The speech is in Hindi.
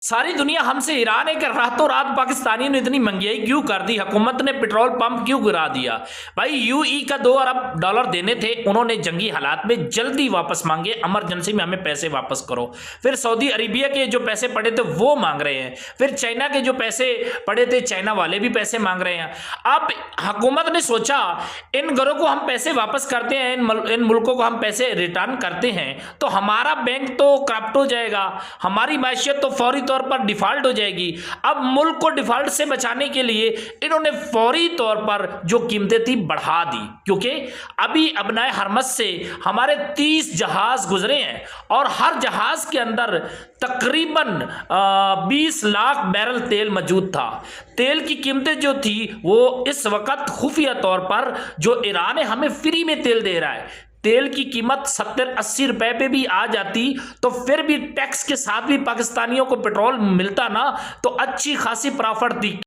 सारी दुनिया हमसे ईरान है कि रातों रात पाकिस्तानियों ने इतनी महंगाई क्यों कर दी, हुकूमत ने पेट्रोल पंप क्यों गिरा दिया। भाई यूई का $2 अरब देने थे, उन्होंने जंगी हालात में जल्दी वापस मांगे, इमरजेंसी में हमें पैसे वापस करो। फिर सऊदी अरेबिया के जो पैसे पड़े थे वो मांग रहे हैं, फिर चाइना के जो पैसे पड़े थे चाइना वाले भी पैसे मांग रहे हैं। अब हुकूमत ने सोचा इन घरों को हम पैसे वापस करते हैं, इन मुल्कों को हम पैसे रिटर्न करते हैं तो हमारा बैंक तो करप्ट हो जाएगा, हमारी मैशियत तो फौरी तौर पर डिफॉल्ट हो जाएगी। अब मुल्क को डिफॉल्ट से बचाने के लिए इन्होंने फौरी तौर पर जो कीमतें थी बढ़ा दी, क्योंकि अभी अबनाए हरमस से हमारे 30 जहाज गुजरे हैं और हर जहाज के अंदर तकरीबन 20 लाख बैरल तेल मौजूद था। तेल की कीमतें जो थी वो इस वक्त खुफिया तौर पर जो ईरान है हमें फ्री में तेल दे रहा है, तेल की कीमत 70-80 रुपए पे भी आ जाती तो फिर भी टैक्स के साथ भी पाकिस्तानियों को पेट्रोल मिलता ना, तो अच्छी खासी प्रॉफिट थी।